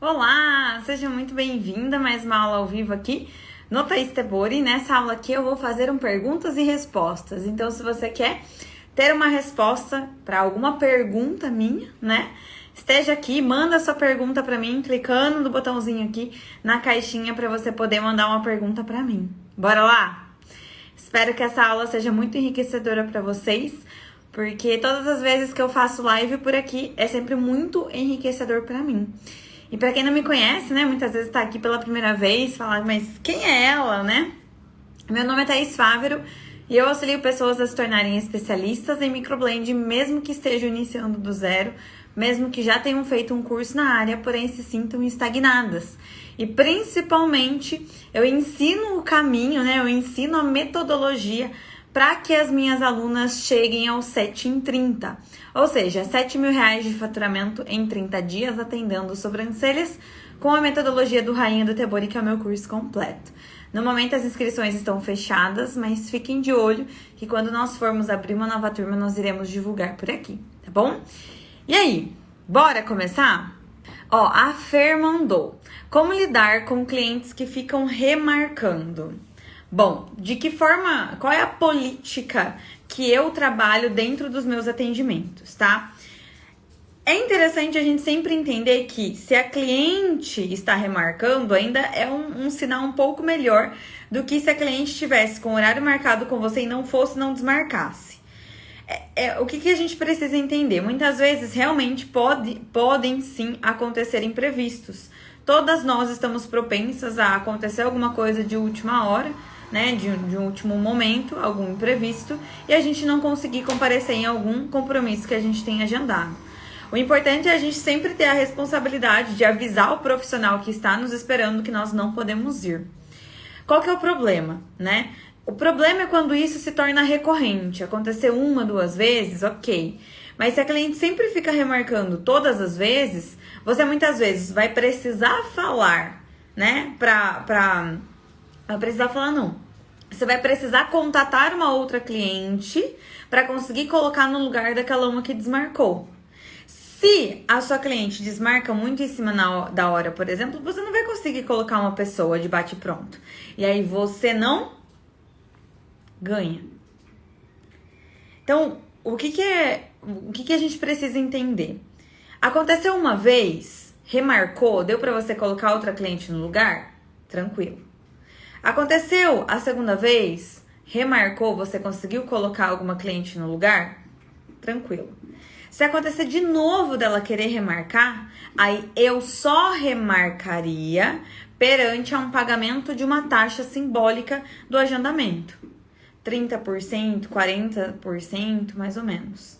Olá, seja muito bem-vinda a mais uma aula ao vivo aqui no Thaís Tebori. Nessa aula aqui eu vou fazer perguntas e respostas. Então, se você quer ter uma resposta para alguma pergunta minha, né? Esteja aqui, manda sua pergunta para mim, clicando no botãozinho aqui na caixinha para você poder mandar uma pergunta para mim. Bora lá? Espero que essa aula seja muito enriquecedora para vocês, porque todas as vezes que eu faço live por aqui é sempre muito enriquecedor para mim. E para quem não me conhece, né, muitas vezes tá aqui pela primeira vez, falar, mas quem é ela, né? Meu nome é Thaís Fávero e eu auxilio pessoas a se tornarem especialistas em microblend, mesmo que estejam iniciando do zero, mesmo que já tenham feito um curso na área, porém se sintam estagnadas. E principalmente, eu ensino o caminho, né? Eu ensino a metodologia para que as minhas alunas cheguem aos 7 em 30. Ou seja, R$7.000 de faturamento em 30 dias, atendendo sobrancelhas, com a metodologia do Rainha do Tebori, que é o meu curso completo. No momento as inscrições estão fechadas, mas fiquem de olho que quando nós formos abrir uma nova turma, nós iremos divulgar por aqui, tá bom? E aí, bora começar? Ó, a Fer mandou. Como lidar com clientes que ficam remarcando? Bom, de que forma, qual é a política que eu trabalho dentro dos meus atendimentos, tá? É interessante a gente sempre entender que se a cliente está remarcando, ainda é um sinal um pouco melhor do que se a cliente estivesse com o horário marcado com você e não desmarcasse. O que a gente precisa entender? Muitas vezes realmente podem sim acontecer imprevistos. Todas nós estamos propensas a acontecer alguma coisa de última hora, né, de um último momento, algum imprevisto, e a gente não conseguir comparecer em algum compromisso que a gente tem agendado. O importante é a gente sempre ter a responsabilidade de avisar o profissional que está nos esperando que nós não podemos ir. Qual que é o problema, né? O problema é quando isso se torna recorrente. Aconteceu 1, 2 vezes, ok. Mas se a cliente sempre fica remarcando todas as vezes, você muitas vezes vai precisar falar, né? Vai precisar falar não. Você vai precisar contatar uma outra cliente para conseguir colocar no lugar daquela uma que desmarcou. Se a sua cliente desmarca muito em cima da hora, por exemplo, você não vai conseguir colocar uma pessoa de bate-pronto. E aí você não ganha. Então, o que a gente precisa entender? Aconteceu uma vez, remarcou, deu para você colocar outra cliente no lugar? Tranquilo. Aconteceu a segunda vez, remarcou, você conseguiu colocar alguma cliente no lugar? Tranquilo. Se acontecer de novo dela querer remarcar, aí eu só remarcaria perante a um pagamento de uma taxa simbólica do agendamento. 30%, 40%, mais ou menos.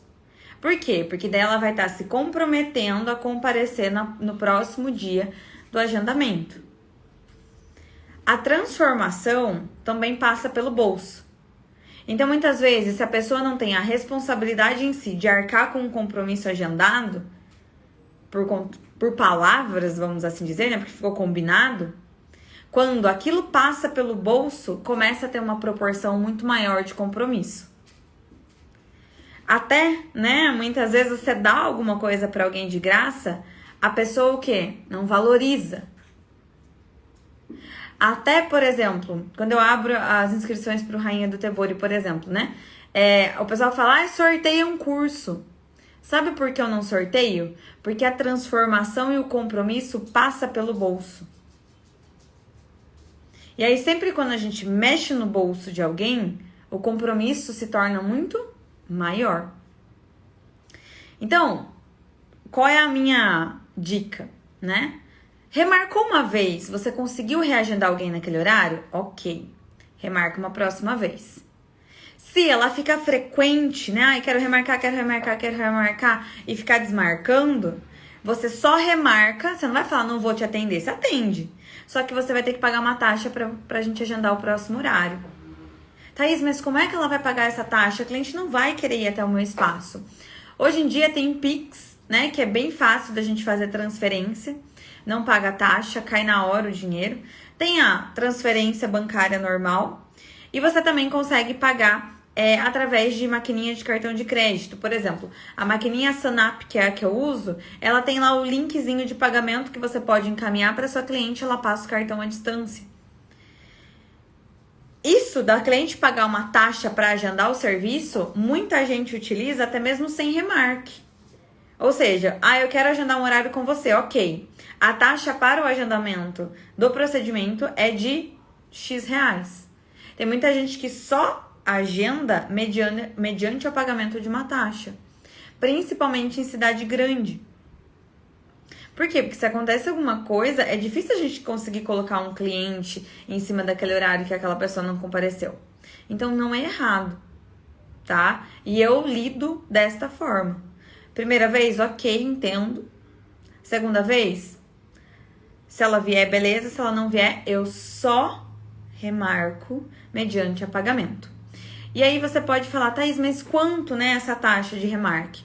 Por quê? Porque daí ela vai estar se comprometendo a comparecer no próximo dia do agendamento. A transformação também passa pelo bolso. Então, muitas vezes, se a pessoa não tem a responsabilidade em si de arcar com um compromisso agendado, por palavras, vamos assim dizer, né? Porque ficou combinado, quando aquilo passa pelo bolso, começa a ter uma proporção muito maior de compromisso. Até, né, muitas vezes você dá alguma coisa para alguém de graça, a pessoa o quê? Não valoriza. Até, por exemplo, quando eu abro as inscrições para o Rainha do Tebori, por exemplo, né? O pessoal fala, sorteia um curso. Sabe por que eu não sorteio? Porque a transformação e o compromisso passa pelo bolso. E aí, sempre quando a gente mexe no bolso de alguém, o compromisso se torna muito maior. Então, qual é a minha dica, né? Remarcou uma vez, você conseguiu reagendar alguém naquele horário? Ok. Remarca uma próxima vez. Se ela fica frequente, né? Ai, quero remarcar e ficar desmarcando, você só remarca, você não vai falar, não vou te atender, você atende. Só que você vai ter que pagar uma taxa pra gente agendar o próximo horário. Thaís, mas como é que ela vai pagar essa taxa? A cliente não vai querer ir até o meu espaço. Hoje em dia tem Pix, né? Que é bem fácil da gente fazer transferência. Não paga taxa, cai na hora o dinheiro. Tem a transferência bancária normal. E você também consegue pagar através de maquininha de cartão de crédito. Por exemplo, a maquininha Sanap, que é a que eu uso, ela tem lá o linkzinho de pagamento que você pode encaminhar para sua cliente, ela passa o cartão à distância. Isso da cliente pagar uma taxa para agendar o serviço, muita gente utiliza até mesmo sem remarque. Ou seja, eu quero agendar um horário com você, ok. A taxa para o agendamento do procedimento é de X reais. Tem muita gente que só agenda mediante o pagamento de uma taxa, principalmente em cidade grande. Por quê? Porque se acontece alguma coisa, é difícil a gente conseguir colocar um cliente em cima daquele horário que aquela pessoa não compareceu. Então não é errado, tá? E eu lido desta forma. Primeira vez, ok, entendo. Segunda vez, se ela vier, beleza. Se ela não vier, eu só remarco mediante a pagamento. E aí você pode falar, Thaís, mas quanto, né, essa taxa de remarque?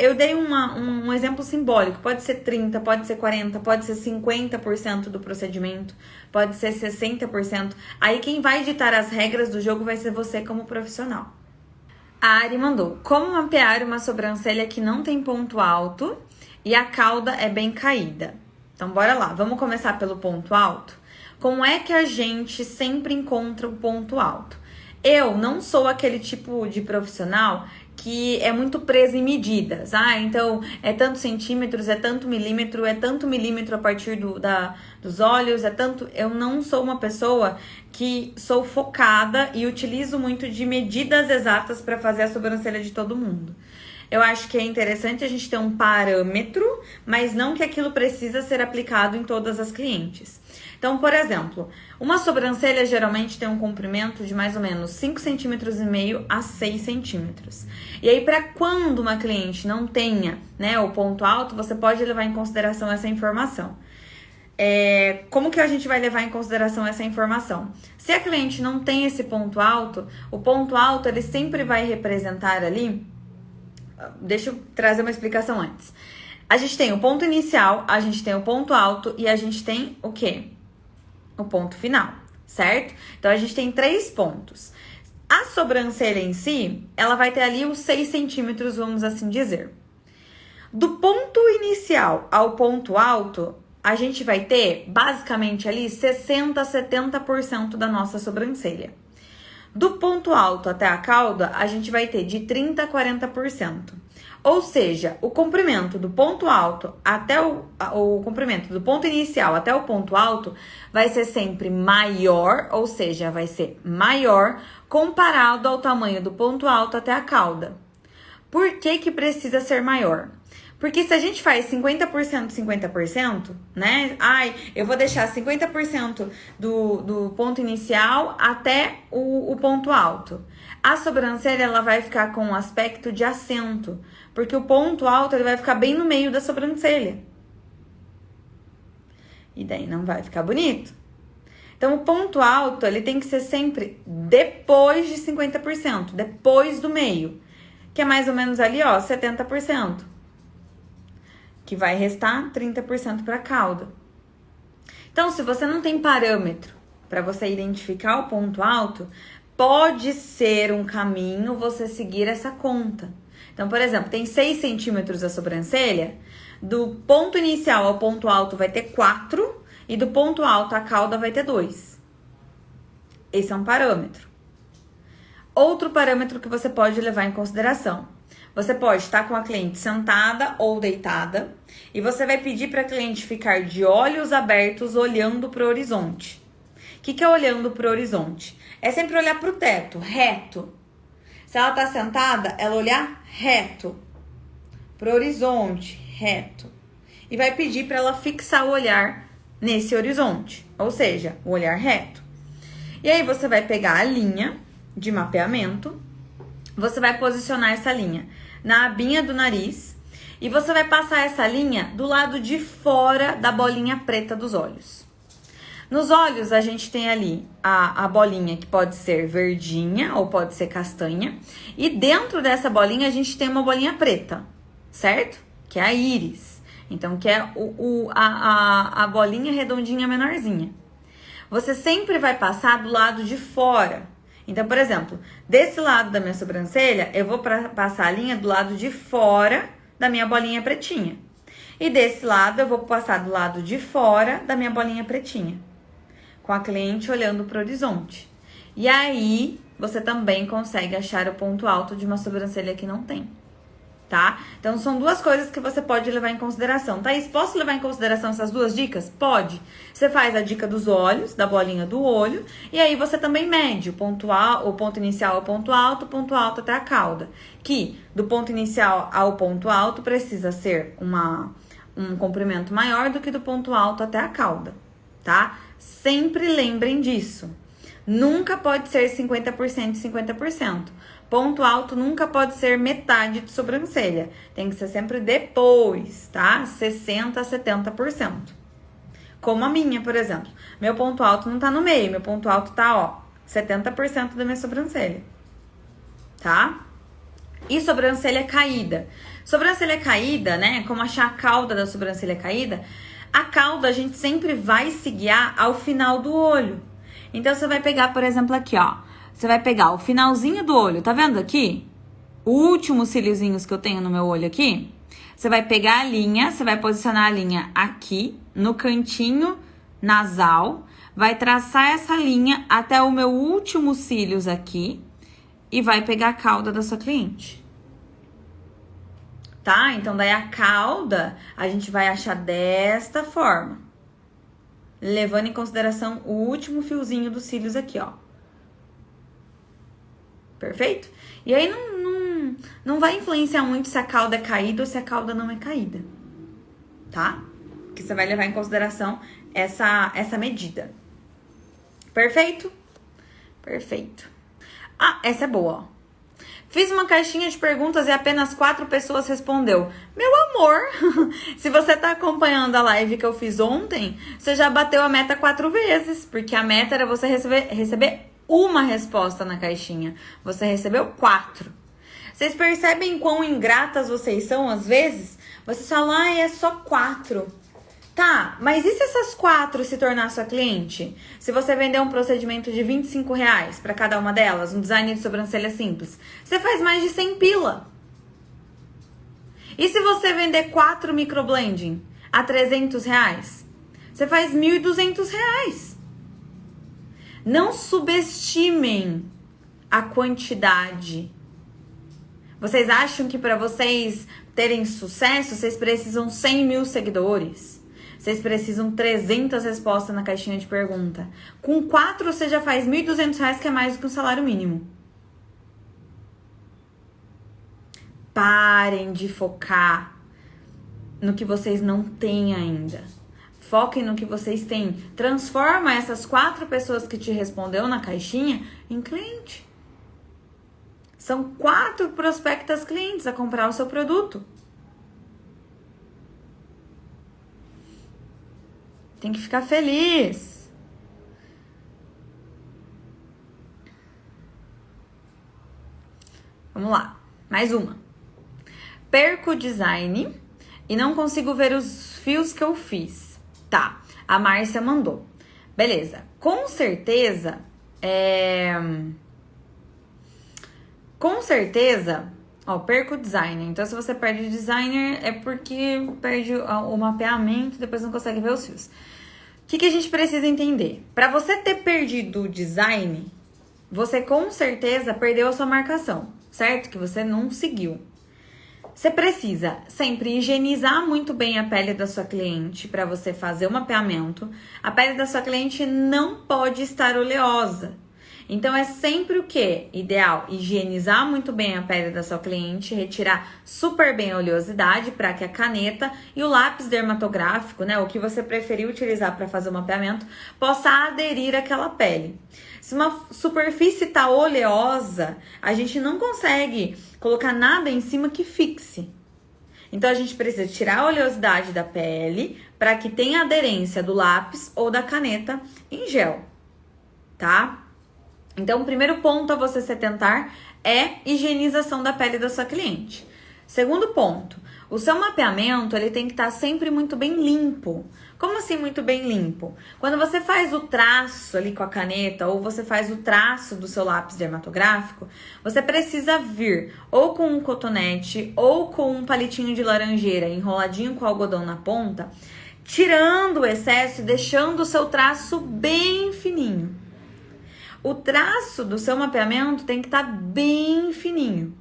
Eu dei um exemplo simbólico, pode ser 30%, pode ser 40%, pode ser 50% do procedimento, pode ser 60%. Aí quem vai ditar as regras do jogo vai ser você como profissional. A Ari mandou, como mapear uma sobrancelha que não tem ponto alto e a cauda é bem caída? Então bora lá, vamos começar pelo ponto alto? Como é que a gente sempre encontra o ponto alto? Eu não sou aquele tipo de profissional que é muito preso em medidas. Então é tantos centímetros, é tanto milímetro a partir dos olhos, é tanto... Eu não sou uma pessoa que sou focada e utilizo muito de medidas exatas para fazer a sobrancelha de todo mundo. Eu acho que é interessante a gente ter um parâmetro, mas não que aquilo precisa ser aplicado em todas as clientes. Então, por exemplo, uma sobrancelha geralmente tem um comprimento de mais ou menos 5,5 centímetros a 6 centímetros. E aí, para quando uma cliente não tenha, né, o ponto alto, você pode levar em consideração essa informação. Como que a gente vai levar em consideração essa informação? Se a cliente não tem esse ponto alto, o ponto alto ele sempre vai representar ali... Deixa eu trazer uma explicação antes. A gente tem o ponto inicial, a gente tem o ponto alto e a gente tem o quê? O ponto final, certo? Então, a gente tem 3 pontos. A sobrancelha em si, ela vai ter ali os 6 centímetros, vamos assim dizer. Do ponto inicial ao ponto alto, a gente vai ter, basicamente, ali 60% a 70% da nossa sobrancelha. Do ponto alto até a cauda, a gente vai ter de 30% a 40%. Ou seja, o comprimento do ponto alto até o comprimento do ponto inicial até o ponto alto vai ser sempre maior, ou seja, vai ser maior comparado ao tamanho do ponto alto até a cauda. Por que que precisa ser maior? Porque se a gente faz 50%, 50%, né? Eu vou deixar 50% do ponto inicial até o ponto alto. A sobrancelha, ela vai ficar com um aspecto de acento, porque o ponto alto, ele vai ficar bem no meio da sobrancelha. E daí não vai ficar bonito. Então, o ponto alto, ele tem que ser sempre depois de 50%, depois do meio, que é mais ou menos ali, 70%. Que vai restar 30% para a cauda. Então, se você não tem parâmetro para você identificar o ponto alto, pode ser um caminho você seguir essa conta. Então, por exemplo, tem 6 centímetros a sobrancelha, do ponto inicial ao ponto alto vai ter 4 e do ponto alto à cauda vai ter 2. Esse é um parâmetro. Outro parâmetro que você pode levar em consideração. Você pode estar com a cliente sentada ou deitada e você vai pedir para a cliente ficar de olhos abertos olhando para o horizonte. O que é olhando para o horizonte? É sempre olhar para o teto, reto. Se ela está sentada, ela olhar reto, para o horizonte, reto. E vai pedir para ela fixar o olhar nesse horizonte, ou seja, o olhar reto. E aí você vai pegar a linha de mapeamento, você vai posicionar essa linha na abinha do nariz e você vai passar essa linha do lado de fora da bolinha preta dos olhos. Nos olhos, a gente tem ali a bolinha que pode ser verdinha ou pode ser castanha. E dentro dessa bolinha, a gente tem uma bolinha preta, certo? Que é a íris. Então, que é a bolinha redondinha menorzinha. Você sempre vai passar do lado de fora. Então, por exemplo, desse lado da minha sobrancelha, eu vou passar a linha do lado de fora da minha bolinha pretinha. E desse lado, eu vou passar do lado de fora da minha bolinha pretinha. Com a cliente olhando para o horizonte. E aí, você também consegue achar o ponto alto de uma sobrancelha que não tem. Tá? Então, são duas coisas que você pode levar em consideração. Thaís, posso levar em consideração essas duas dicas? Pode. Você faz a dica dos olhos, da bolinha do olho, e aí você também mede o ponto inicial ao ponto alto até a cauda. Que do ponto inicial ao ponto alto precisa ser um comprimento maior do que do ponto alto até a cauda, tá? Sempre lembrem disso. Nunca pode ser 50% e 50%. Ponto alto nunca pode ser metade de sobrancelha. Tem que ser sempre depois, tá? 60% a 70%. Como a minha, por exemplo. Meu ponto alto não tá no meio. Meu ponto alto tá, ó, 70% da minha sobrancelha. Tá? E sobrancelha caída. Sobrancelha caída, né? Como achar a cauda da sobrancelha caída. A cauda a gente sempre vai se guiar ao final do olho. Então, você vai pegar, por exemplo, aqui, ó. Você vai pegar o finalzinho do olho, tá vendo aqui? O último cíliozinhos que eu tenho no meu olho aqui. Você vai pegar a linha, você vai posicionar a linha aqui, no cantinho nasal. Vai traçar essa linha até o meu último cílios aqui. E vai pegar a cauda da sua cliente. Tá? Então, daí a cauda, a gente vai achar desta forma. Levando em consideração o último fiozinho dos cílios aqui, ó. Perfeito? E aí não vai influenciar muito se a cauda é caída ou se a cauda não é caída. Tá? Que você vai levar em consideração essa medida. Perfeito? Perfeito. Ah, essa é boa, ó. Fiz uma caixinha de perguntas e apenas 4 pessoas respondeu. Meu amor, se você tá acompanhando a live que eu fiz ontem, você já bateu a meta 4 vezes, porque a meta era você receber uma resposta na caixinha. Você recebeu 4. Vocês percebem quão ingratas vocês são às vezes? Vocês falam, é só 4. Tá, mas e se essas 4 se tornar sua cliente? Se você vender um procedimento de R$25 para cada uma delas, um design de sobrancelha simples, você faz mais de 100 pila. E se você vender 4 microblending a R$300, você faz R$1.200. Não subestimem a quantidade. Vocês acham que para vocês terem sucesso, vocês precisam 100 mil seguidores? Vocês precisam 300 respostas na caixinha de pergunta. Com 4 você já faz R$1.200, que é mais do que um salário mínimo. Parem de focar no que vocês não têm ainda. Foquem no que vocês têm. Transforma essas 4 pessoas que te respondeu na caixinha em cliente. São 4 prospectas clientes a comprar o seu produto. Tem que ficar feliz. Vamos lá. Mais uma. Perco o design e não consigo ver os fios que eu fiz. Tá. A Márcia mandou. Beleza. Com certeza, ó, perco o designer. Então, se você perde o designer, é porque perde o mapeamento e depois não consegue ver os fios. O que a gente precisa entender? Para você ter perdido o design, você com certeza perdeu a sua marcação, certo? Que você não seguiu. Você precisa sempre higienizar muito bem a pele da sua cliente para você fazer o mapeamento. A pele da sua cliente não pode estar oleosa. Então, é sempre o quê? Ideal, higienizar muito bem a pele da sua cliente, retirar super bem a oleosidade para que a caneta e o lápis dermatográfico, né, o que você preferir utilizar para fazer o mapeamento, possa aderir àquela pele. Se uma superfície está oleosa, a gente não consegue colocar nada em cima que fixe. Então, a gente precisa tirar a oleosidade da pele para que tenha aderência do lápis ou da caneta em gel, tá? Então, o primeiro ponto a você se atentar é higienização da pele da sua cliente. Segundo ponto, O seu mapeamento, ele tem que estar sempre muito bem limpo. Como assim muito bem limpo? Quando você faz o traço ali com a caneta ou você faz o traço do seu lápis dermatográfico, você precisa vir ou com um cotonete ou com um palitinho de laranjeira enroladinho com algodão na ponta, tirando o excesso e deixando o seu traço bem fininho. O traço do seu mapeamento tem que estar bem fininho.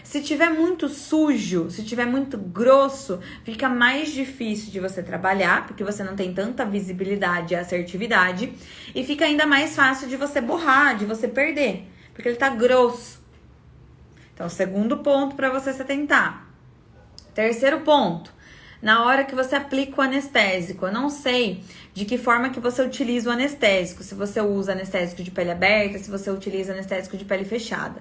Se tiver muito sujo, se tiver muito grosso, fica mais difícil de você trabalhar, porque você não tem tanta visibilidade e assertividade, e fica ainda mais fácil de você borrar, de você perder, porque ele tá grosso. Então, segundo ponto para você se atentar. Terceiro ponto, na hora que você aplica o anestésico, eu não sei de que forma que você utiliza o anestésico, se você usa anestésico de pele aberta, se você utiliza anestésico de pele fechada.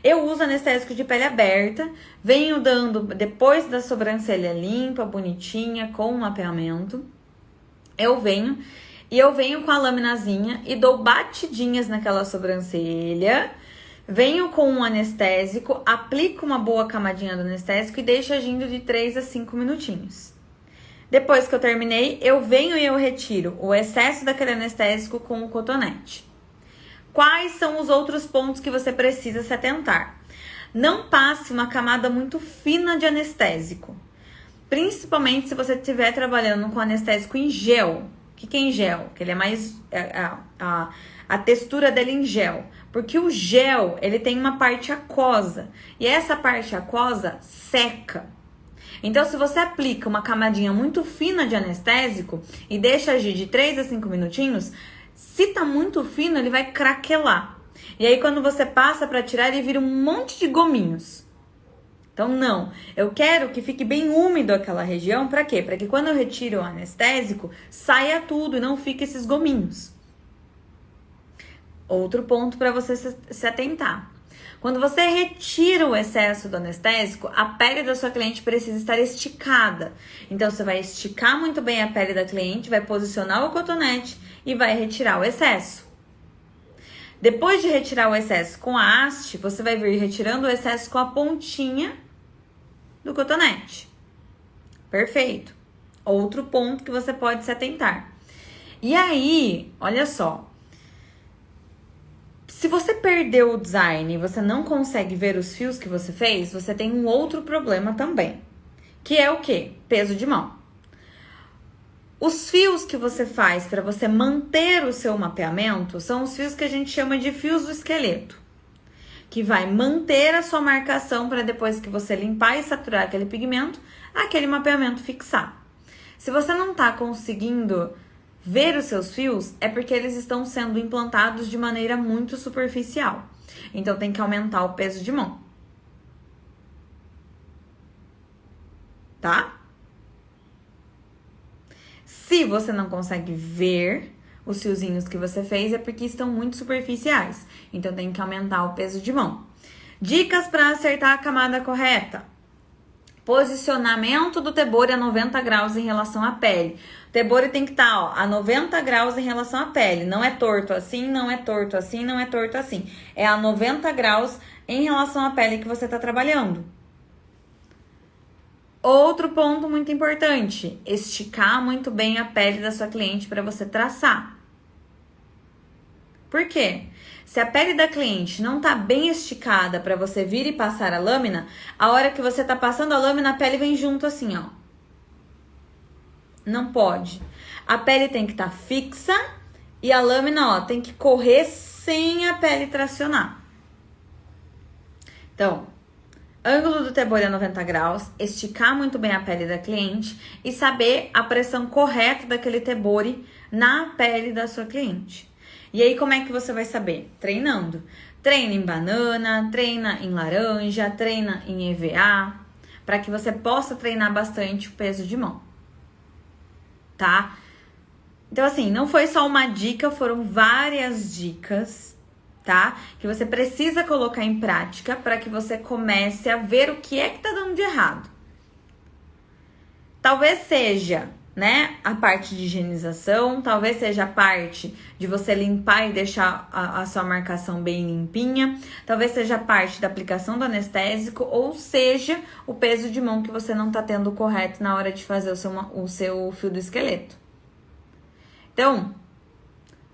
Eu uso anestésico de pele aberta, venho dando depois da sobrancelha limpa, bonitinha, com o mapeamento. Eu venho com a laminazinha e dou batidinhas naquela sobrancelha. Venho com um anestésico, aplico uma boa camadinha do anestésico e deixo agindo de 3 a 5 minutinhos. Depois que eu terminei, eu venho e eu retiro o excesso daquele anestésico com o cotonete. Quais são os outros pontos que você precisa se atentar? Não passe uma camada muito fina de anestésico. Principalmente se você estiver trabalhando com anestésico em gel. O que é em gel? Que ele é mais... a textura dele em gel. Porque o gel, ele tem uma parte aquosa. E essa parte aquosa seca. Então, se você aplica uma camadinha muito fina de anestésico e deixa agir de 3 a 5 minutinhos... Se tá muito fino, ele vai craquelar. E aí, quando você passa para tirar, ele vira um monte de gominhos. Então, não. Eu quero que fique bem úmido aquela região. Para quê? Para que quando eu retiro o anestésico, saia tudo e não fique esses gominhos. Outro ponto para você se atentar. Quando você retira o excesso do anestésico, a pele da sua cliente precisa estar esticada. Então, você vai esticar muito bem a pele da cliente, vai posicionar o cotonete e vai retirar o excesso. Depois de retirar o excesso com a haste, você vai vir retirando o excesso com a pontinha do cotonete. Perfeito. Outro ponto que você pode se atentar. E aí, olha só. Se você perdeu o design e você não consegue ver os fios que você fez, você tem um outro problema também. Que é o quê? Peso de mão. Os fios que você faz para você manter o seu mapeamento são os fios que a gente chama de fios do esqueleto. Que vai manter a sua marcação para depois que você limpar e saturar aquele pigmento, aquele mapeamento fixar. Se você não está conseguindo ver os seus fios, é porque eles estão sendo implantados de maneira muito superficial. Então, tem que aumentar o peso de mão. Tá? Se você não consegue ver os fiozinhos que você fez, é porque estão muito superficiais. Então, tem que aumentar o peso de mão. Dicas para acertar a camada correta. Posicionamento do tebore a 90 graus em relação à pele. O tebore tem que estar a 90 graus em relação à pele. Não é torto assim, não é torto assim, não é torto assim. É a 90 graus em relação à pele que você está trabalhando. Outro ponto muito importante, esticar muito bem a pele da sua cliente para você traçar. Por quê? Se a pele da cliente não tá bem esticada para você vir e passar a lâmina, a hora que você tá passando a lâmina, a pele vem junto assim, ó. Não pode. A pele tem que estar fixa e a lâmina, ó, tem que correr sem a pele tracionar. Então, ângulo do tebore a 90 graus, esticar muito bem a pele da cliente e saber a pressão correta daquele tebore na pele da sua cliente. E aí, como é que você vai saber? Treinando. Treina em banana, treina em laranja, treina em EVA, para que você possa treinar bastante o peso de mão. Tá? Então, assim, não foi só uma dica, foram várias dicas, tá? Que você precisa colocar em prática para que você comece a ver o que é que tá dando de errado. Talvez seja né, a parte de higienização, talvez seja a parte de você limpar e deixar a sua marcação bem limpinha, talvez seja a parte da aplicação do anestésico, ou seja, o peso de mão que você não tá tendo correto na hora de fazer o seu fio do esqueleto. Então,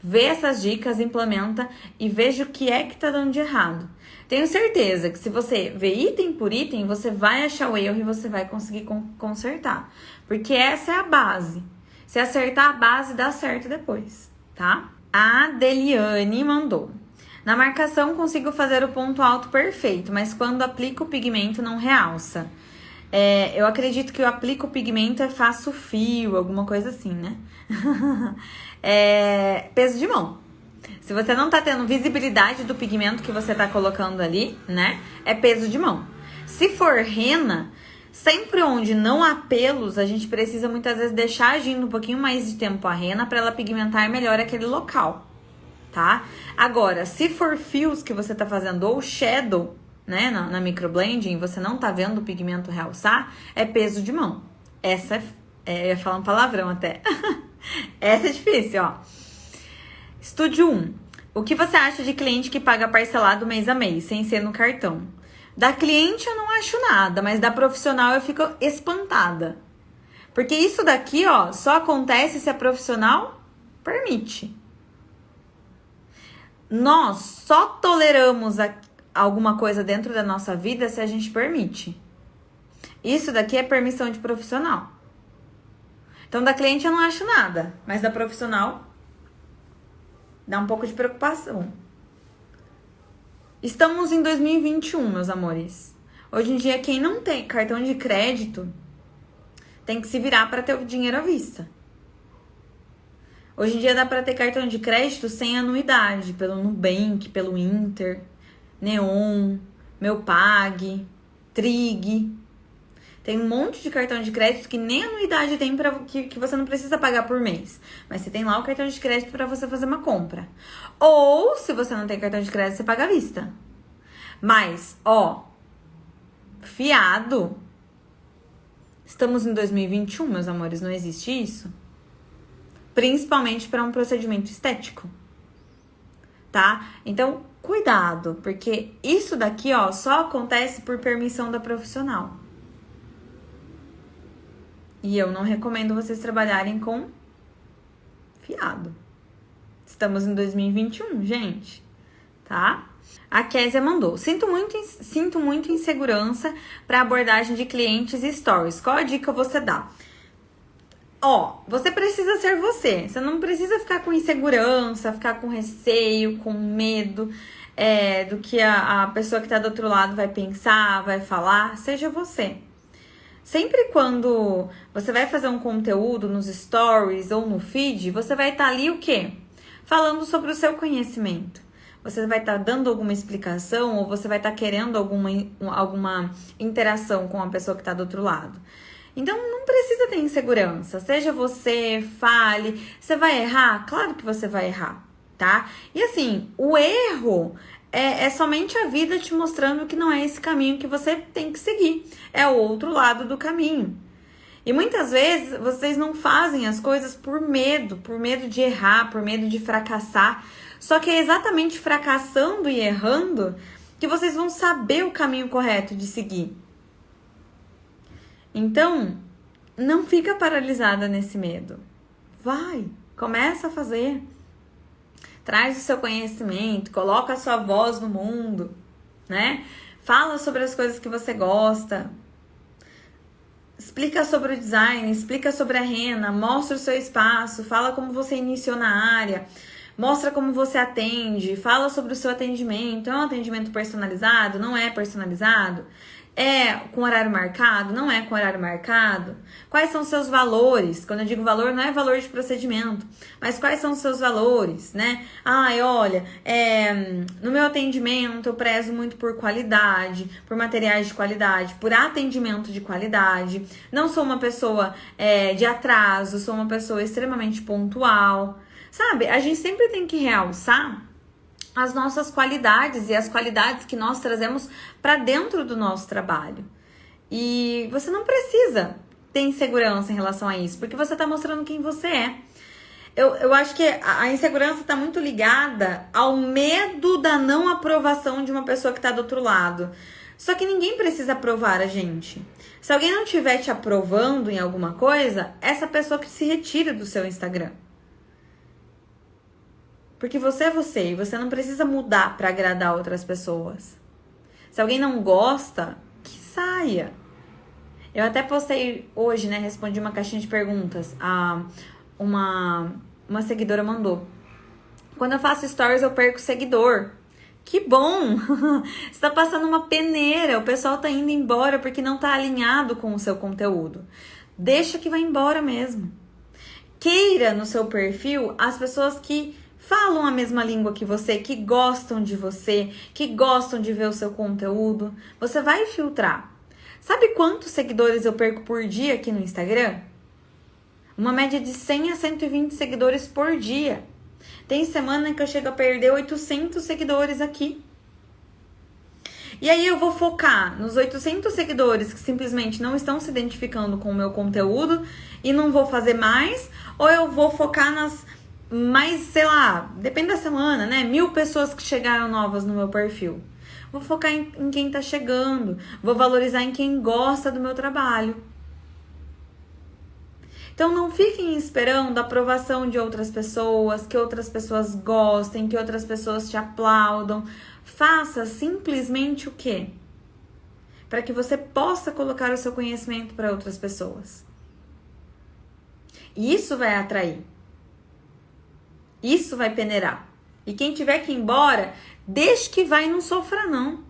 vê essas dicas, implementa e veja o que é que tá dando de errado. Tenho certeza que se você ver item por item, você vai achar o erro e você vai conseguir consertar. Porque essa é a base. Se acertar a base, dá certo depois, tá? A Deliane mandou. Na marcação consigo fazer o ponto alto perfeito, mas quando aplico o pigmento não realça. Eu acredito que eu aplico o pigmento faço fio, alguma coisa assim, né? Peso de mão. Se você não tá tendo visibilidade do pigmento que você tá colocando ali, né? É peso de mão. Se for rena, sempre onde não há pelos, a gente precisa muitas vezes deixar agindo um pouquinho mais de tempo a rena para ela pigmentar melhor aquele local, tá? Agora, se for fios que você tá fazendo ou shadow, né, na microblending, você não tá vendo o pigmento realçar, é peso de mão. Essa eu ia falar um palavrão até. Essa é difícil, ó. Estúdio 1. O que você acha de cliente que paga parcelado mês a mês, sem ser no cartão? Da cliente eu não acho nada, mas da profissional eu fico espantada. Porque isso daqui, ó, só acontece se a profissional permite. Nós só toleramos alguma coisa dentro da nossa vida se a gente permite. Isso daqui é permissão de profissional. Então, da cliente eu não acho nada, mas da profissional dá um pouco de preocupação. Estamos em 2021, meus amores. Hoje em dia, quem não tem cartão de crédito tem que se virar para ter o dinheiro à vista. Hoje em dia dá para ter cartão de crédito sem anuidade, pelo Nubank, pelo Inter, Neon, Meu Pag, Trig. Tem um monte de cartão de crédito que nem anuidade tem que você não precisa pagar por mês. Mas você tem lá o cartão de crédito para você fazer uma compra. Ou, se você não tem cartão de crédito, você paga à vista. Mas, ó, fiado. Estamos em 2021, meus amores, não existe isso. Principalmente para um procedimento estético. Tá? Então, cuidado, porque isso daqui, ó, só acontece por permissão da profissional. E eu não recomendo vocês trabalharem com fiado. Estamos em 2021, gente, tá? A Késia mandou. Sinto muito insegurança para abordagem de clientes e stories. Qual a dica você dá? Ó, você precisa ser você. Você não precisa ficar com insegurança, ficar com receio, com medo do que a pessoa que tá do outro lado vai pensar, vai falar. Seja você. Sempre quando você vai fazer um conteúdo nos stories ou no feed, você vai estar ali o quê? Falando sobre o seu conhecimento. Você vai estar dando alguma explicação ou você vai estar querendo alguma interação com a pessoa que está do outro lado. Então, não precisa ter insegurança. Seja você, fale. Você vai errar? Claro que você vai errar, tá? E assim, o erro é somente a vida te mostrando que não é esse caminho que você tem que seguir. É o outro lado do caminho. E muitas vezes vocês não fazem as coisas por medo de errar, por medo de fracassar. Só que é exatamente fracassando e errando que vocês vão saber o caminho correto de seguir. Então, não fica paralisada nesse medo. Vai, começa a fazer. Traz o seu conhecimento, coloca a sua voz no mundo, né? Fala sobre as coisas que você gosta. Explica sobre o design, explica sobre a rena, mostra o seu espaço, fala como você iniciou na área, mostra como você atende, fala sobre o seu atendimento. É um atendimento personalizado? Não é personalizado? É com horário marcado? Não é com horário marcado? Quais são os seus valores? Quando eu digo valor, não é valor de procedimento, mas quais são os seus valores, né? Ai, olha, no meu atendimento eu prezo muito por qualidade, por materiais de qualidade, por atendimento de qualidade. Não sou uma pessoa de atraso, sou uma pessoa extremamente pontual. Sabe, a gente sempre tem que realçar as nossas qualidades e as qualidades que nós trazemos para dentro do nosso trabalho. E você não precisa ter insegurança em relação a isso? Porque você tá mostrando quem você é. Eu acho que a insegurança tá muito ligada ao medo da não aprovação de uma pessoa que tá do outro lado. Só que ninguém precisa aprovar a gente. Se alguém não estiver te aprovando em alguma coisa, essa pessoa que se retira do seu Instagram. Porque você é você e você não precisa mudar para agradar outras pessoas. Se alguém não gosta, que saia. Eu até postei hoje, né? Respondi uma caixinha de perguntas. Uma seguidora mandou: quando eu faço stories eu perco seguidor. Que bom! Você tá passando uma peneira, o pessoal tá indo embora porque não tá alinhado com o seu conteúdo. Deixa que vai embora mesmo. Queira no seu perfil as pessoas que falam a mesma língua que você, que gostam de você, que gostam de ver o seu conteúdo. Você vai filtrar. Sabe quantos seguidores eu perco por dia aqui no Instagram? Uma média de 100 a 120 seguidores por dia. Tem semana que eu chego a perder 800 seguidores aqui. E aí eu vou focar nos 800 seguidores que simplesmente não estão se identificando com o meu conteúdo e não vou fazer mais, ou eu vou focar nas mais, sei lá, depende da semana, né? 1000 pessoas que chegaram novas no meu perfil. Vou focar em quem tá chegando, vou valorizar em quem gosta do meu trabalho. Então não fiquem esperando a aprovação de outras pessoas, que outras pessoas gostem, que outras pessoas te aplaudam. Faça simplesmente o quê? Para que você possa colocar o seu conhecimento para outras pessoas. E isso vai atrair. Isso vai peneirar. E quem tiver que ir embora, deixe que vai e não sofra não.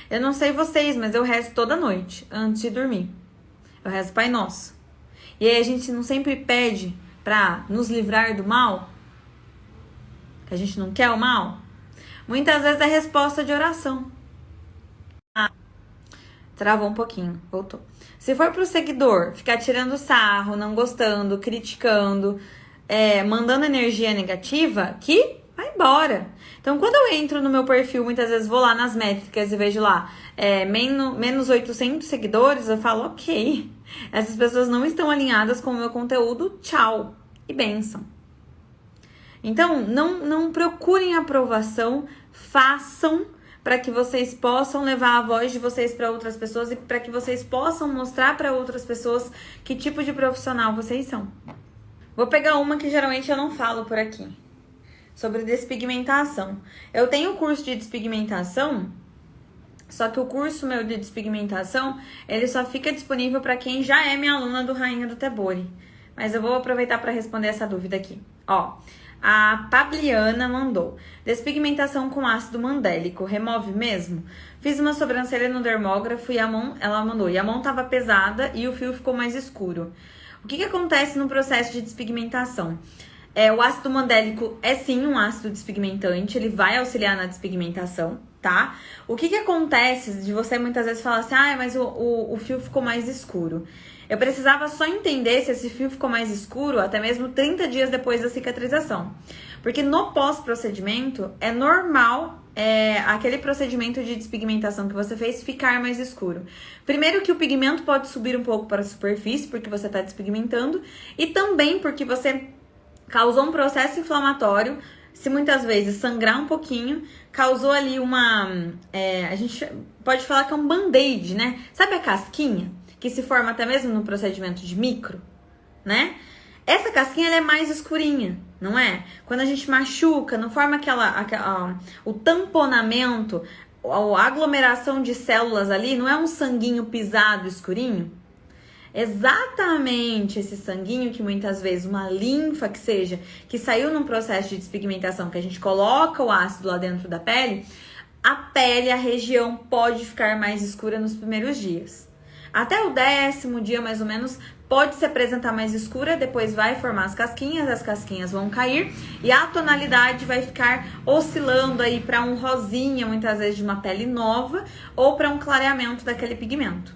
Eu não sei vocês, mas eu rezo toda noite, antes de dormir. Eu rezo Pai Nosso. E aí a gente não sempre pede pra nos livrar do mal? Que a gente não quer o mal? Muitas vezes é resposta de oração. Travou um pouquinho, voltou. Se for pro seguidor ficar tirando sarro, não gostando, criticando, mandando energia negativa, que vai embora. Então, quando eu entro no meu perfil, muitas vezes vou lá nas métricas e vejo lá menos 800 seguidores, eu falo, ok, essas pessoas não estão alinhadas com o meu conteúdo, tchau e bênção. Então, não procurem aprovação, façam para que vocês possam levar a voz de vocês para outras pessoas e para que vocês possam mostrar para outras pessoas que tipo de profissional vocês são. Vou pegar uma que geralmente eu não falo por aqui, sobre despigmentação. Eu tenho curso de despigmentação, só que o curso meu de despigmentação, ele só fica disponível para quem já é minha aluna do Rainha do Tebori. Mas eu vou aproveitar para responder essa dúvida aqui. Ó, a Pabliana mandou: despigmentação com ácido mandélico, remove mesmo? Fiz uma sobrancelha no dermógrafo e ela mandou, e a mão tava pesada e o fio ficou mais escuro. O que acontece no processo de despigmentação? O ácido mandélico é sim um ácido despigmentante, ele vai auxiliar na despigmentação, tá? O que acontece de você muitas vezes falar assim, mas o fio ficou mais escuro? Eu precisava só entender se esse fio ficou mais escuro até mesmo 30 dias depois da cicatrização. Porque no pós-procedimento é normal aquele procedimento de despigmentação que você fez ficar mais escuro. Primeiro que o pigmento pode subir um pouco para a superfície, porque você está despigmentando, e também porque você causou um processo inflamatório, se muitas vezes sangrar um pouquinho, causou ali a gente pode falar que é um band-aid, né? Sabe a casquinha? Que se forma até mesmo no procedimento de micro, né? Essa casquinha ela é mais escurinha, não é? Quando a gente machuca, não forma o tamponamento, a aglomeração de células ali, não é um sanguinho pisado escurinho? Exatamente esse sanguinho que muitas vezes uma linfa que seja, que saiu num processo de despigmentação, que a gente coloca o ácido lá dentro da pele, a região pode ficar mais escura nos primeiros dias. Até o 10º dia, mais ou menos, pode se apresentar mais escura, depois vai formar as casquinhas vão cair e a tonalidade vai ficar oscilando aí para um rosinha, muitas vezes de uma pele nova, ou para um clareamento daquele pigmento.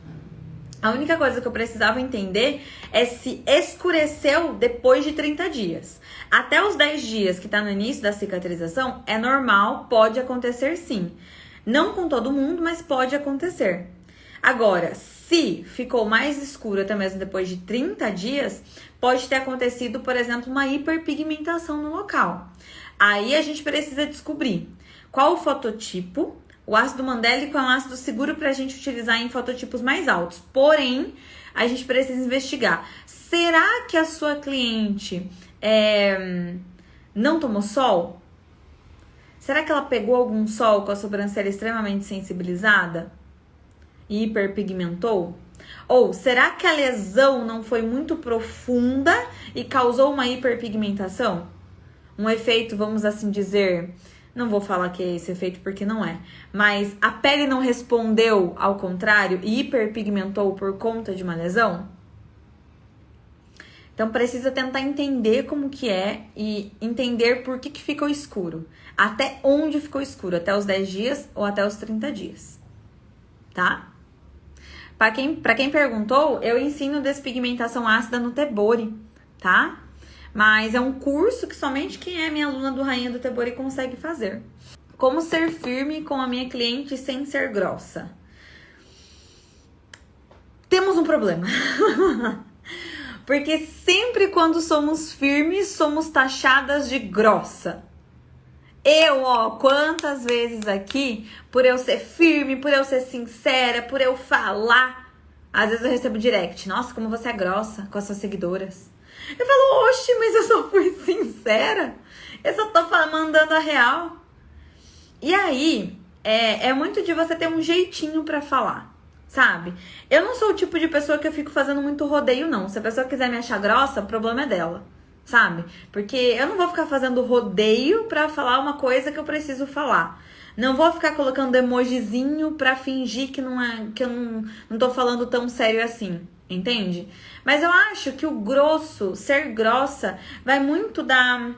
A única coisa que eu precisava entender é se escureceu depois de 30 dias. Até os 10 dias que está no início da cicatrização, é normal, pode acontecer sim. Não com todo mundo, mas pode acontecer. Agora, se ficou mais escuro até mesmo depois de 30 dias, pode ter acontecido, por exemplo, uma hiperpigmentação no local. Aí a gente precisa descobrir qual o fototipo. O ácido mandélico é um ácido seguro para a gente utilizar em fototipos mais altos. Porém, a gente precisa investigar. Será que a sua cliente não tomou sol? Será que ela pegou algum sol com a sobrancelha extremamente sensibilizada e hiperpigmentou? Ou será que a lesão não foi muito profunda e causou uma hiperpigmentação? Um efeito, vamos assim dizer, não vou falar que é esse efeito porque não é, mas a pele não respondeu ao contrário e hiperpigmentou por conta de uma lesão? Então precisa tentar entender como que é e entender por que ficou escuro. Até onde ficou escuro, até os 10 dias ou até os 30 dias, tá? Pra quem perguntou, eu ensino despigmentação ácida no Tebori, tá? Mas é um curso que somente quem é minha aluna do Rainha do Tebori consegue fazer. Como ser firme com a minha cliente sem ser grossa? Temos um problema. Porque sempre quando somos firmes, somos taxadas de grossa. Quantas vezes aqui, por eu ser firme, por eu ser sincera, por eu falar, às vezes eu recebo direct. Nossa, como você é grossa com as suas seguidoras. Eu falo, oxe, mas eu só fui sincera. Eu só tô mandando a real. E aí, é muito de você ter um jeitinho pra falar, sabe? Eu não sou o tipo de pessoa que eu fico fazendo muito rodeio, não. Se a pessoa quiser me achar grossa, o problema é dela, sabe? Porque eu não vou ficar fazendo rodeio pra falar uma coisa que eu preciso falar. Não vou ficar colocando emojizinho pra fingir que eu não tô falando tão sério assim, entende? Mas eu acho que o grosso, ser grossa, vai muito da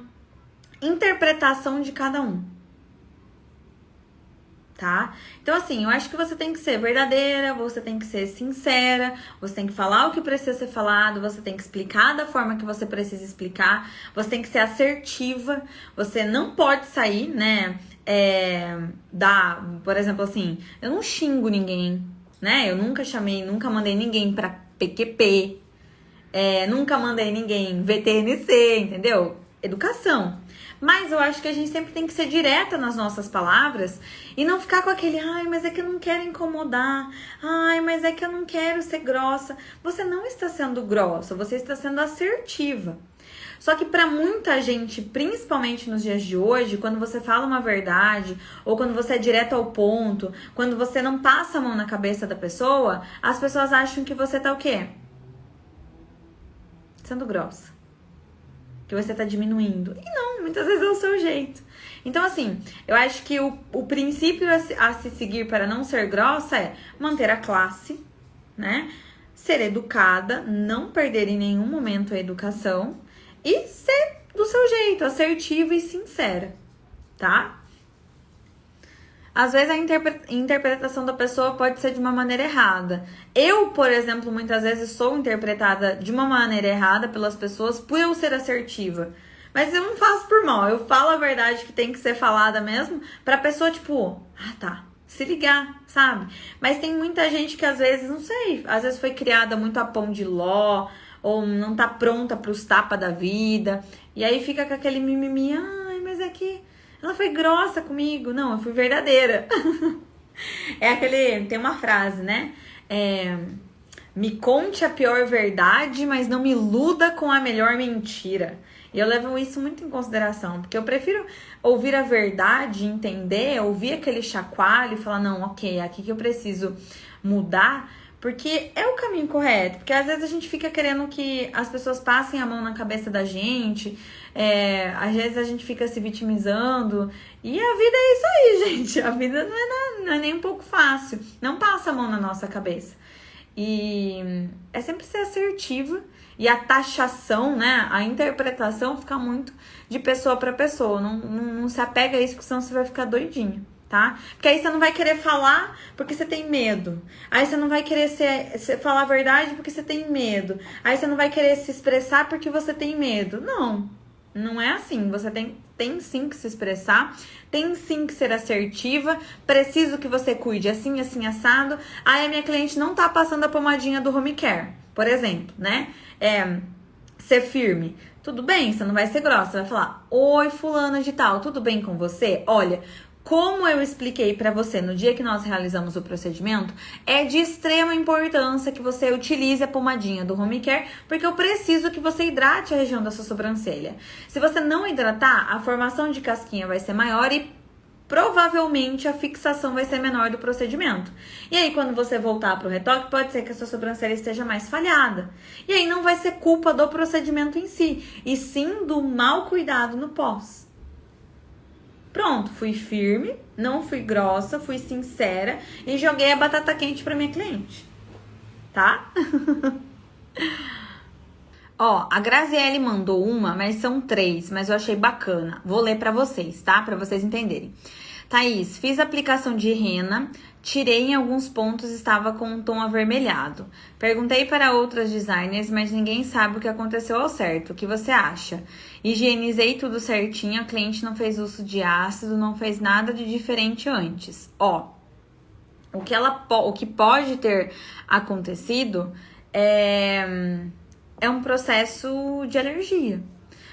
interpretação de cada um, tá? Então assim, eu acho que você tem que ser verdadeira, você tem que ser sincera, você tem que falar o que precisa ser falado, você tem que explicar da forma que você precisa explicar, você tem que ser assertiva, você não pode sair, né, por exemplo assim, eu não xingo ninguém, né, eu nunca mandei ninguém pra PQP, nunca mandei ninguém VTNC, entendeu? Educação. Mas eu acho que a gente sempre tem que ser direta nas nossas palavras e não ficar com aquele, ai, mas é que eu não quero incomodar, ai, mas é que eu não quero ser grossa. Você não está sendo grossa, você está sendo assertiva. Só que para muita gente, principalmente nos dias de hoje, quando você fala uma verdade, ou quando você é direto ao ponto, quando você não passa a mão na cabeça da pessoa, as pessoas acham que você tá o quê? Sendo grossa. Que você tá diminuindo. E não, muitas vezes é o seu jeito. Então, assim, eu acho que o princípio a se seguir para não ser grossa é manter a classe, né? Ser educada, não perder em nenhum momento a educação e ser do seu jeito, assertiva e sincera, tá? Às vezes a interpretação da pessoa pode ser de uma maneira errada. Eu, por exemplo, muitas vezes sou interpretada de uma maneira errada pelas pessoas por eu ser assertiva. Mas eu não faço por mal, eu falo a verdade que tem que ser falada mesmo pra pessoa, tipo, tá, se ligar, sabe? Mas tem muita gente que às vezes, não sei, às vezes foi criada muito a pão de ló, ou não tá pronta pros tapas da vida, e aí fica com aquele mimimi, ai, mas é que ela foi grossa comigo. Não, eu fui verdadeira. Tem uma frase, né? Me conte a pior verdade, mas não me iluda com a melhor mentira. E eu levo isso muito em consideração, porque eu prefiro ouvir a verdade, entender, ouvir aquele chacoalho e falar, não, ok, é aqui que eu preciso mudar, porque é o caminho correto. Porque às vezes a gente fica querendo que as pessoas passem a mão na cabeça da gente, às vezes a gente fica se vitimizando, e a vida é isso aí, gente. A vida não é nem um pouco fácil, não passa a mão na nossa cabeça. E é sempre ser assertiva, e a taxação, né, a interpretação fica muito de pessoa para pessoa, não se apega a isso, porque senão você vai ficar doidinho, tá? Porque aí você não vai querer falar porque você tem medo, aí você não vai querer falar a verdade porque você tem medo, aí você não vai querer se expressar porque você tem medo, não. Não é assim, você tem sim que se expressar, tem sim que ser assertiva, preciso que você cuide assim, assim, assado. Aí a minha cliente não tá passando a pomadinha do home care, por exemplo, né? Ser firme. Tudo bem, você não vai ser grossa, você vai falar: oi, fulana de tal, tudo bem com você? Olha, como eu expliquei pra você no dia que nós realizamos o procedimento, é de extrema importância que você utilize a pomadinha do home care, porque eu preciso que você hidrate a região da sua sobrancelha. Se você não hidratar, a formação de casquinha vai ser maior e provavelmente a fixação vai ser menor do procedimento. E aí, quando você voltar pro retoque, pode ser que a sua sobrancelha esteja mais falhada. E aí não vai ser culpa do procedimento em si, e sim do mau cuidado no pós. Pronto, fui firme, não fui grossa, fui sincera e joguei a batata quente pra minha cliente, tá? Ó, a Graziele mandou uma, mas são 3, mas eu achei bacana. Vou ler pra vocês, tá? Pra vocês entenderem. Thaís, fiz aplicação de rena, tirei em alguns pontos, estava com um tom avermelhado. Perguntei para outras designers, mas ninguém sabe o que aconteceu ao certo. O que você acha? Higienizei tudo certinho, a cliente não fez uso de ácido, não fez nada de diferente antes. Ó, o que pode ter acontecido é um processo de alergia.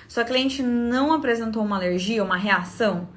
Sua cliente não apresentou uma alergia, uma reação?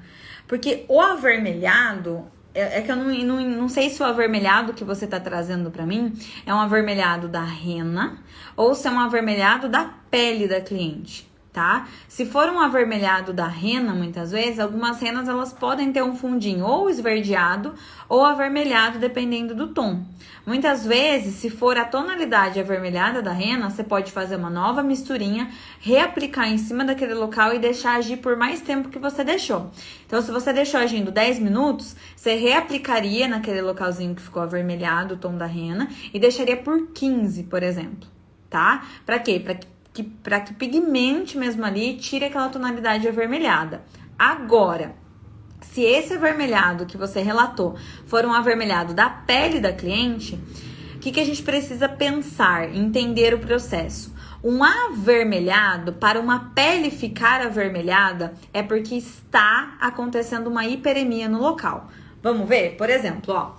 Porque o avermelhado, é que eu não sei se o avermelhado que você tá trazendo pra mim é um avermelhado da rena ou se é um avermelhado da pele da cliente, tá? Se for um avermelhado da rena, muitas vezes, algumas renas elas podem ter um fundinho ou esverdeado ou avermelhado, dependendo do tom. Muitas vezes, se for a tonalidade avermelhada da rena, você pode fazer uma nova misturinha, reaplicar em cima daquele local e deixar agir por mais tempo que você deixou. Então, se você deixou agindo 10 minutos, você reaplicaria naquele localzinho que ficou avermelhado, o tom da rena, e deixaria por 15, por exemplo, tá? Pra quê? Pra que pigmente mesmo ali, tire aquela tonalidade avermelhada. Agora, se esse avermelhado que você relatou for um avermelhado da pele da cliente, o que a gente precisa pensar, entender o processo? Um avermelhado, para uma pele ficar avermelhada, é porque está acontecendo uma hiperemia no local. Vamos ver? Por exemplo, ó,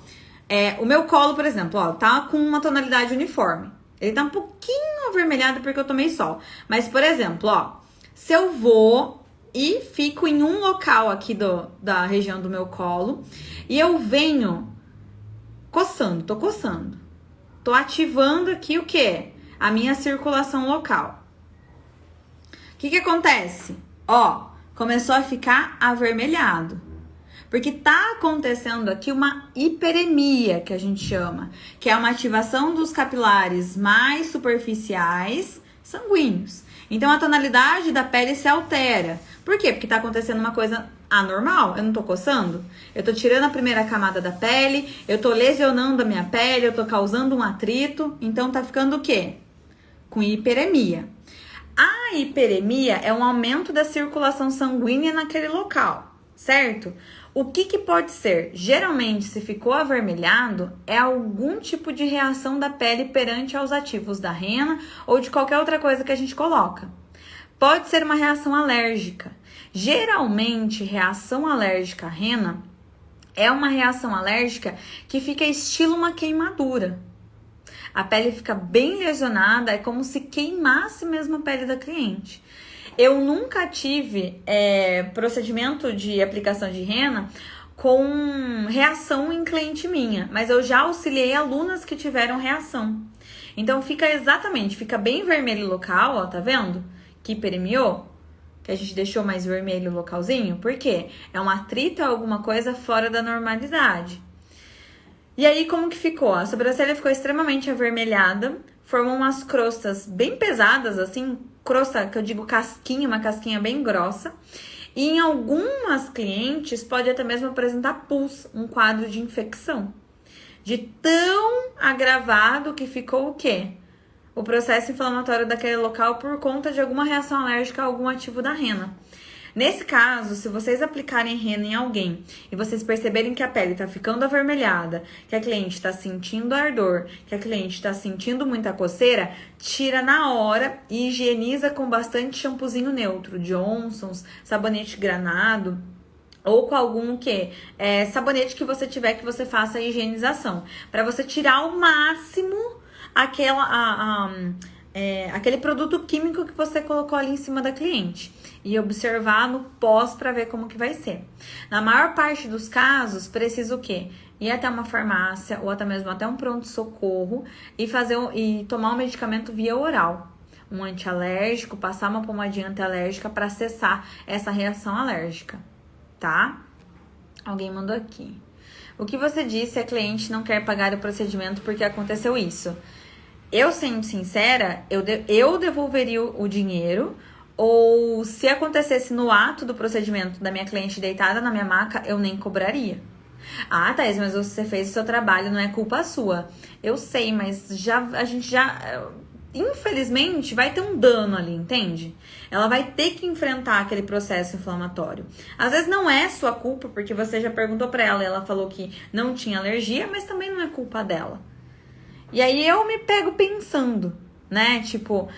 o meu colo, por exemplo, ó, tá com uma tonalidade uniforme. Ele tá um pouquinho avermelhado porque eu tomei sol. Mas, por exemplo, ó, se eu vou e fico em um local aqui da região do meu colo e eu venho coçando, tô ativando aqui o quê? A minha circulação local. O que acontece? Ó, começou a ficar avermelhado. Porque tá acontecendo aqui uma hiperemia, que a gente chama, que é uma ativação dos capilares mais superficiais sanguíneos. Então, a tonalidade da pele se altera. Por quê? Porque tá acontecendo uma coisa anormal. Eu não tô coçando? Eu tô tirando a primeira camada da pele, eu tô lesionando a minha pele, eu tô causando um atrito. Então, tá ficando o quê? Com hiperemia. A hiperemia é um aumento da circulação sanguínea naquele local, certo? O que pode ser? Geralmente, se ficou avermelhado, é algum tipo de reação da pele perante aos ativos da rena ou de qualquer outra coisa que a gente coloca. Pode ser uma reação alérgica. Geralmente, reação alérgica à rena é uma reação alérgica que fica estilo uma queimadura. A pele fica bem lesionada, é como se queimasse mesmo a pele da cliente. Eu nunca tive procedimento de aplicação de rena com reação em cliente minha, mas eu já auxiliei alunas que tiveram reação. Então fica bem vermelho o local, ó, tá vendo? Que hiperemiou, que a gente deixou mais vermelho o localzinho, por quê? É um atrito ou alguma coisa fora da normalidade. E aí, como que ficou? A sobrancelha ficou extremamente avermelhada, formou umas crostas bem pesadas, assim, crosta que eu digo casquinha, uma casquinha bem grossa. E em algumas clientes pode até mesmo apresentar pus, um quadro de infecção. De tão agravado que ficou o quê? O processo inflamatório daquele local por conta de alguma reação alérgica a algum ativo da rena. Nesse caso, se vocês aplicarem Rena em alguém e vocês perceberem que a pele tá ficando avermelhada, que a cliente tá sentindo ardor, que a cliente tá sentindo muita coceira, tira na hora e higieniza com bastante shampoozinho neutro, Johnson's, sabonete granado, ou com algum sabonete que você tiver que você faça a higienização, para você tirar ao máximo aquele produto químico que você colocou ali em cima da cliente e observar no pós para ver como que vai ser. Na maior parte dos casos, precisa o quê? Ir até uma farmácia ou até mesmo até um pronto-socorro e tomar um medicamento via oral. Um antialérgico, passar uma pomadinha antialérgica para cessar essa reação alérgica, tá? Alguém mandou aqui. O que você disse, a cliente não quer pagar o procedimento porque aconteceu isso. Eu, sendo sincera, eu devolveria o dinheiro, ou se acontecesse no ato do procedimento da minha cliente deitada na minha maca, eu nem cobraria. Ah, Thaís, mas você fez o seu trabalho, não é culpa sua. Eu sei, mas a gente já infelizmente vai ter um dano ali, entende? Ela vai ter que enfrentar aquele processo inflamatório. Às vezes não é sua culpa, porque você já perguntou pra ela e ela falou que não tinha alergia, mas também não é culpa dela. E aí eu me pego pensando, né? Tipo,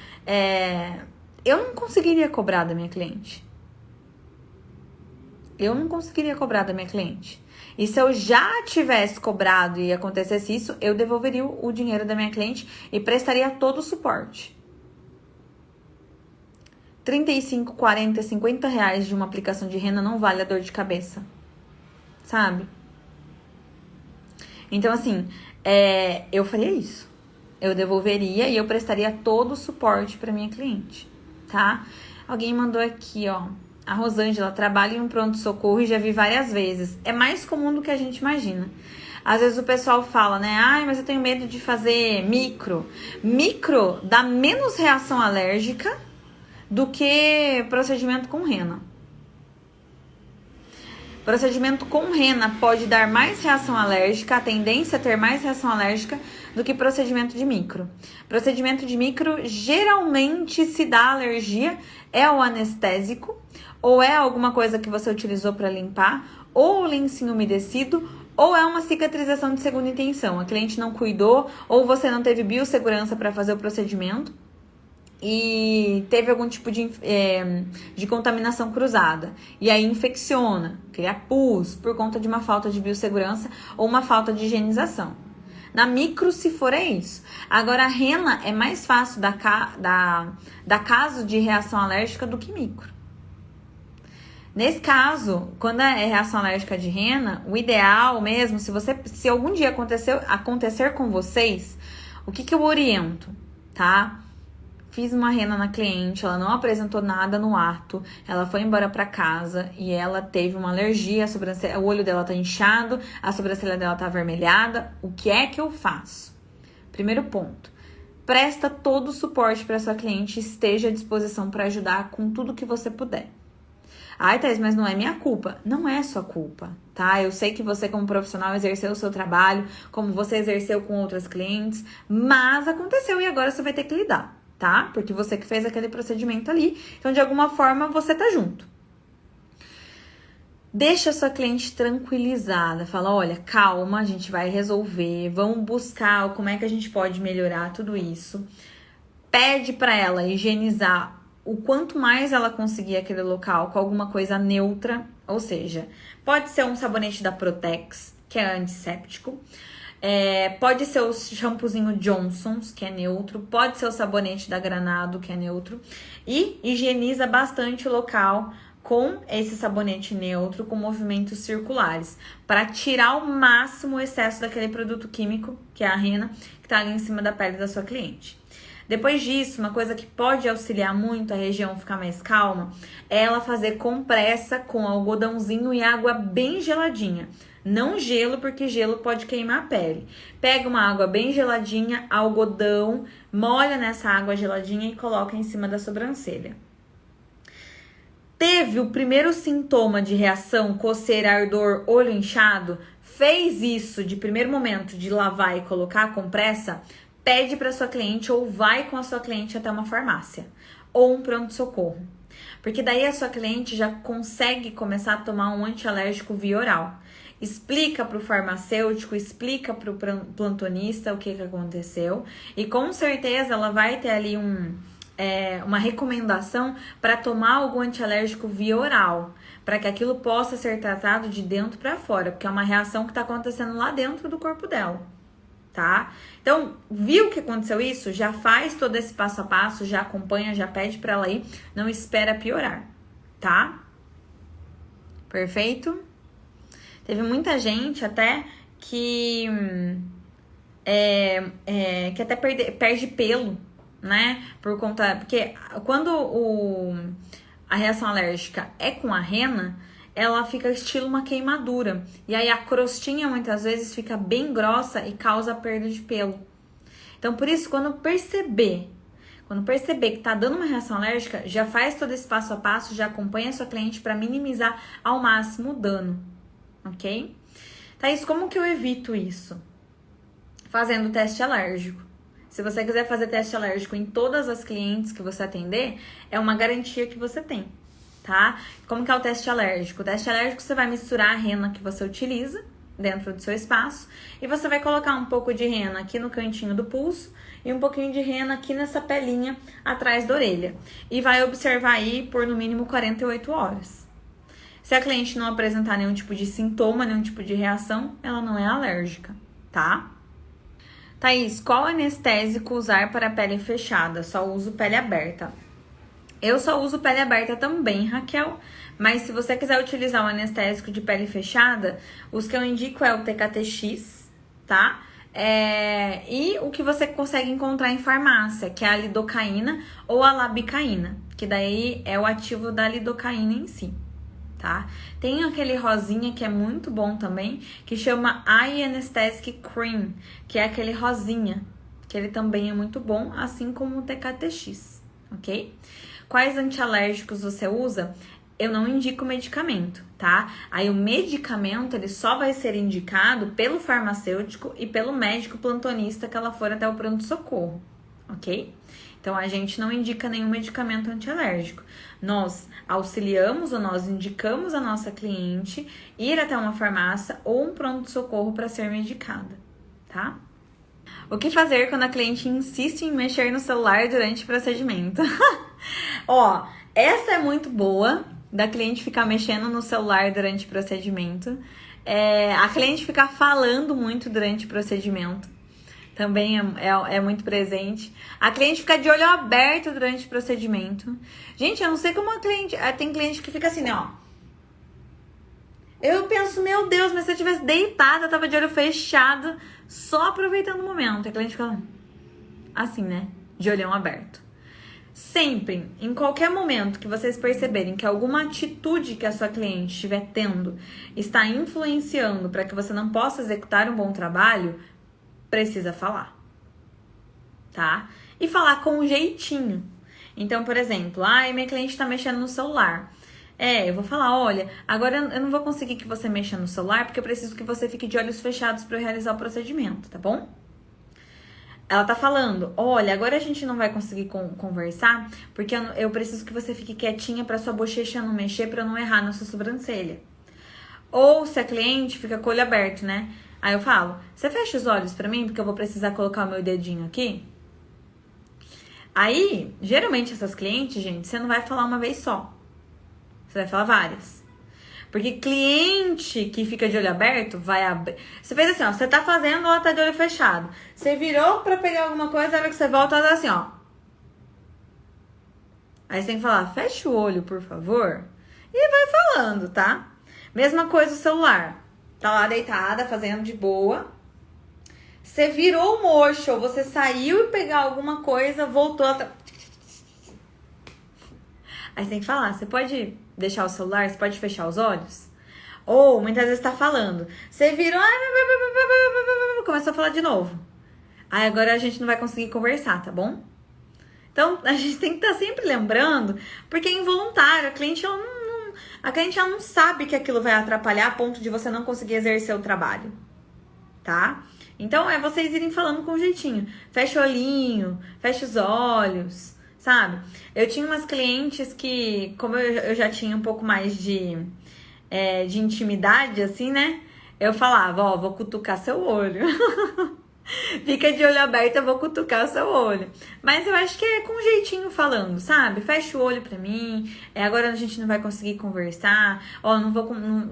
eu não conseguiria cobrar da minha cliente. E se eu já tivesse cobrado e acontecesse isso, eu devolveria o dinheiro da minha cliente e prestaria todo o suporte. 35, 40, 50 reais de uma aplicação de rena não vale a dor de cabeça. Sabe? Então, assim, eu faria isso. Eu devolveria e eu prestaria todo o suporte para minha cliente, tá? Alguém mandou aqui, ó. A Rosângela trabalha em um pronto-socorro e já vi várias vezes. É mais comum do que a gente imagina. Às vezes o pessoal fala, né? Ai, mas eu tenho medo de fazer micro. Micro dá menos reação alérgica do que procedimento com rena. Procedimento com rena pode dar mais reação alérgica, a tendência a ter mais reação alérgica do que procedimento de micro. Procedimento de micro, geralmente, se dá alergia, é o anestésico, ou é alguma coisa que você utilizou para limpar, ou o lencinho umedecido, ou é uma cicatrização de segunda intenção. A cliente não cuidou, ou você não teve biossegurança para fazer o procedimento e teve algum tipo de contaminação cruzada. E aí infecciona, cria pus por conta de uma falta de biossegurança ou uma falta de higienização. Na micro, se for, é isso. Agora, a rena é mais fácil dar caso de reação alérgica do que micro. Nesse caso, quando é reação alérgica de rena, o ideal mesmo, se algum dia acontecer com vocês, o que eu oriento, tá? Fiz uma rena na cliente, ela não apresentou nada no ato, ela foi embora pra casa e ela teve uma alergia, o olho dela tá inchado, a sobrancelha dela tá avermelhada. O que é que eu faço? Primeiro ponto, presta todo o suporte para sua cliente, esteja à disposição para ajudar com tudo que você puder. Ai, Thaís, mas não é minha culpa. Não é sua culpa, tá? Eu sei que você, como profissional, exerceu o seu trabalho, como você exerceu com outras clientes, mas aconteceu e agora você vai ter que lidar, tá? Porque você que fez aquele procedimento ali, então de alguma forma você tá junto. Deixa a sua cliente tranquilizada, fala, olha, calma, a gente vai resolver, vamos buscar como é que a gente pode melhorar tudo isso. Pede para ela higienizar o quanto mais ela conseguir aquele local com alguma coisa neutra, ou seja, pode ser um sabonete da Protex, que é antisséptico, pode ser o shampoozinho Johnson's, que é neutro, pode ser o sabonete da Granado, que é neutro, e higieniza bastante o local com esse sabonete neutro, com movimentos circulares, para tirar ao máximo o excesso daquele produto químico, que é a rena, que está ali em cima da pele da sua cliente. Depois disso, uma coisa que pode auxiliar muito a região ficar mais calma é ela fazer compressa com algodãozinho e água bem geladinha. Não gelo, porque gelo pode queimar a pele. Pega uma água bem geladinha, algodão, molha nessa água geladinha e coloca em cima da sobrancelha. Teve o primeiro sintoma de reação, coceira, ardor, olho inchado? Fez isso de primeiro momento de lavar e colocar a compressa? Pede para sua cliente ou vai com a sua cliente até uma farmácia. ou um pronto-socorro. Porque daí a sua cliente já consegue começar a tomar um antialérgico via oral. Explica para o farmacêutico, explica para o plantonista o que aconteceu. E com certeza ela vai ter ali uma recomendação para tomar algum antialérgico via oral. Para que aquilo possa ser tratado de dentro para fora. Porque é uma reação que está acontecendo lá dentro do corpo dela. Tá? Então, viu que aconteceu isso? Já faz todo esse passo a passo, já acompanha, já pede para ela ir, não espera piorar, tá? Perfeito? Teve muita gente até que até perde pelo, né? Por conta, porque quando a reação alérgica é com a rena, ela fica estilo uma queimadura. E aí a crostinha muitas vezes fica bem grossa e causa perda de pelo. Então, por isso, quando perceber que tá dando uma reação alérgica, já faz todo esse passo a passo, já acompanha a sua cliente para minimizar ao máximo o dano, ok? Thaís, como que eu evito isso? Fazendo teste alérgico. Se você quiser fazer teste alérgico em todas as clientes que você atender, é uma garantia que você tem. Tá? Como que é o teste alérgico? O teste alérgico você vai misturar a rena que você utiliza dentro do seu espaço e você vai colocar um pouco de rena aqui no cantinho do pulso e um pouquinho de rena aqui nessa pelinha atrás da orelha. E vai observar aí por no mínimo 48 horas. Se a cliente não apresentar nenhum tipo de sintoma, nenhum tipo de reação, ela não é alérgica, tá? Thaís, qual anestésico usar para pele fechada? Só uso pele aberta. Eu só uso pele aberta também, Raquel, mas se você quiser utilizar um anestésico de pele fechada, os que eu indico é o TKTX, tá? E o que você consegue encontrar em farmácia, que é a lidocaína ou a labicaína, que daí é o ativo da lidocaína em si, tá? Tem aquele rosinha que é muito bom também, que chama Eye Anesthetic Cream, que é aquele rosinha, que ele também é muito bom, assim como o TKTX, ok? Quais antialérgicos você usa? Eu não indico medicamento, tá? Aí o medicamento, ele só vai ser indicado pelo farmacêutico e pelo médico plantonista que ela for até o pronto-socorro, ok? Então, a gente não indica nenhum medicamento antialérgico. Nós auxiliamos ou nós indicamos a nossa cliente ir até uma farmácia ou um pronto-socorro para ser medicada, tá? O que fazer quando a cliente insiste em mexer no celular durante o procedimento? Ó, essa é muito boa, da cliente ficar mexendo no celular durante o procedimento. A cliente ficar falando muito durante o procedimento. Também é muito presente. A cliente ficar de olho aberto durante o procedimento. Gente, eu não sei como a cliente... Tem cliente que fica assim, né, ó. Eu penso, meu Deus, mas se eu tivesse deitada, eu tava de olho fechado, só aproveitando o momento. A cliente fica assim, né? De olhão aberto. Sempre, em qualquer momento que vocês perceberem que alguma atitude que a sua cliente estiver tendo está influenciando para que você não possa executar um bom trabalho, precisa falar, tá? E falar com um jeitinho. Então, por exemplo, minha cliente tá mexendo no celular. Eu vou falar, olha, agora eu não vou conseguir que você mexa no celular porque eu preciso que você fique de olhos fechados para eu realizar o procedimento, tá bom? Ela tá falando, olha, agora a gente não vai conseguir conversar porque eu preciso que você fique quietinha pra sua bochecha não mexer, pra eu não errar na sua sobrancelha. Ou se a cliente fica com o olho aberto, né? Aí eu falo, você fecha os olhos pra mim porque eu vou precisar colocar o meu dedinho aqui? Aí, geralmente essas clientes, gente, você não vai falar uma vez só. Você vai falar várias. Porque cliente que fica de olho aberto vai abrir. Você fez assim, ó. Você tá fazendo, ela tá de olho fechado. Você virou pra pegar alguma coisa, a hora que você volta, ela tá assim, ó. Aí você tem que falar, fecha o olho, por favor. E vai falando, tá? Mesma coisa o celular. Tá lá deitada, fazendo de boa. Você virou o mocho, ou você saiu e pegar alguma coisa, voltou. Aí você tem que falar, você pode deixar o celular, você pode fechar os olhos? Ou, muitas vezes tá falando, você virou, começou a falar de novo. Aí agora a gente não vai conseguir conversar, tá bom? Então, a gente tem que estar sempre lembrando, porque é involuntário, a cliente ela não sabe que aquilo vai atrapalhar a ponto de você não conseguir exercer o trabalho, tá? Então, é vocês irem falando com jeitinho. Fecha o olhinho, fecha os olhos, sabe? Eu tinha umas clientes que, como eu já tinha um pouco mais de intimidade, assim, né? Eu falava, ó, vou cutucar seu olho. Fica de olho aberto, eu vou cutucar o seu olho. Mas eu acho que é com jeitinho falando, sabe? Fecha o olho pra mim. Agora a gente não vai conseguir conversar. Ó,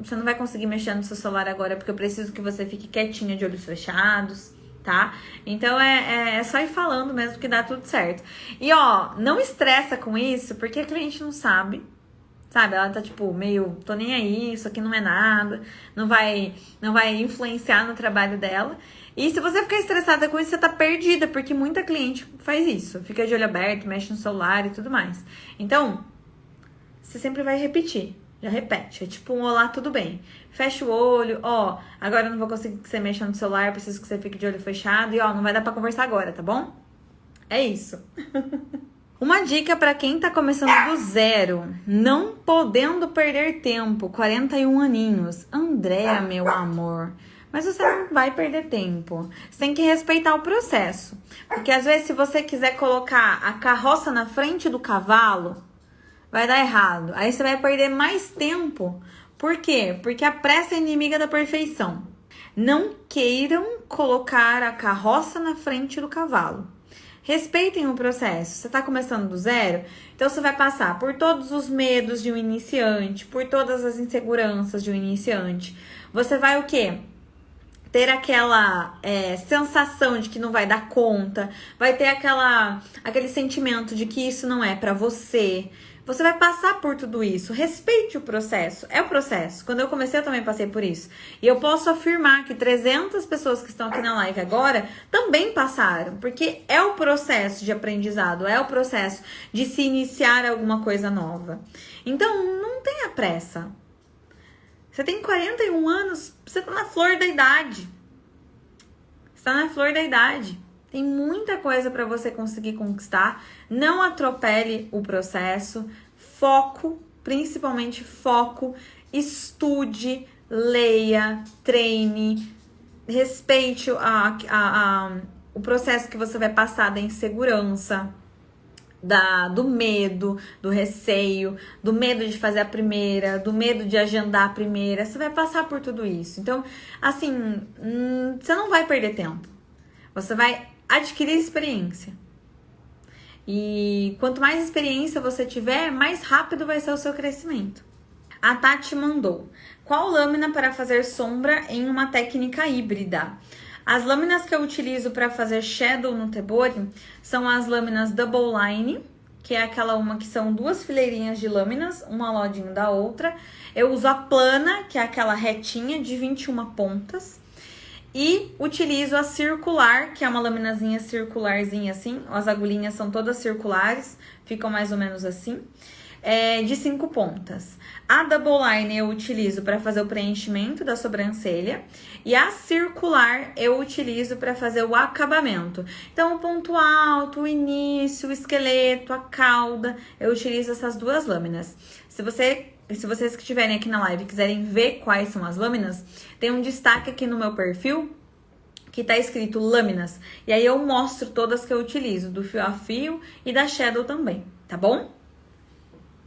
você não vai conseguir mexer no seu celular agora porque eu preciso que você fique quietinha de olhos fechados, tá? Então é só ir falando mesmo que dá tudo certo. E ó, não estressa com isso porque a cliente não sabe. Sabe, ela tá tipo meio, tô nem aí, isso aqui não é nada, não vai influenciar no trabalho dela. E se você ficar estressada com isso, você tá perdida, porque muita cliente faz isso, fica de olho aberto, mexe no celular e tudo mais. Então, você sempre vai repetir, já repete, é tipo um olá, tudo bem. Fecha o olho, ó, agora eu não vou conseguir que você mexa no celular, preciso que você fique de olho fechado e ó, não vai dar pra conversar agora, tá bom? É isso. Uma dica para quem tá começando do zero, não podendo perder tempo, 41 aninhos. Andréa, meu amor, mas você não vai perder tempo. Você tem que respeitar o processo. Porque às vezes se você quiser colocar a carroça na frente do cavalo, vai dar errado. Aí você vai perder mais tempo. Por quê? Porque a pressa é inimiga da perfeição. Não queiram colocar a carroça na frente do cavalo. Respeitem o processo. Você está começando do zero, então você vai passar por todos os medos de um iniciante, por todas as inseguranças de um iniciante. Você vai o quê? Ter aquela sensação de que não vai dar conta, vai ter aquele sentimento de que isso não é para você. Você vai passar por tudo isso. Respeite o processo. É o processo. Quando eu comecei, eu também passei por isso. E eu posso afirmar que 300 pessoas que estão aqui na live agora também passaram. Porque é o processo de aprendizado. É o processo de se iniciar alguma coisa nova. Então, não tenha pressa. Você tem 41 anos, você tá na flor da idade. Você tá na flor da idade. Tem muita coisa para você conseguir conquistar. Não atropele o processo. Foco, principalmente foco. Estude, leia, treine. Respeite o processo que você vai passar da insegurança, do medo, do receio, do medo de fazer a primeira, do medo de agendar a primeira. Você vai passar por tudo isso. Então, assim, você não vai perder tempo. Você vai adquirir experiência. E quanto mais experiência você tiver, mais rápido vai ser o seu crescimento. A Tati mandou: qual lâmina para fazer sombra em uma técnica híbrida? As lâminas que eu utilizo para fazer shadow no Tebori são as lâminas Double Line, que é aquela uma que são duas fileirinhas de lâminas, uma ao ladinho da outra. Eu uso a plana, que é aquela retinha de 21 pontas. E utilizo a circular, que é uma laminazinha circularzinha assim. As agulhinhas são todas circulares, ficam mais ou menos assim, de 5 pontas. A double line eu utilizo para fazer o preenchimento da sobrancelha. E a circular eu utilizo para fazer o acabamento. Então, o ponto alto, o início, o esqueleto, a cauda, eu utilizo essas duas lâminas. Se vocês que estiverem aqui na live quiserem ver quais são as lâminas, tem um destaque aqui no meu perfil que tá escrito lâminas. E aí eu mostro todas que eu utilizo, do fio a fio e da shadow também, tá bom?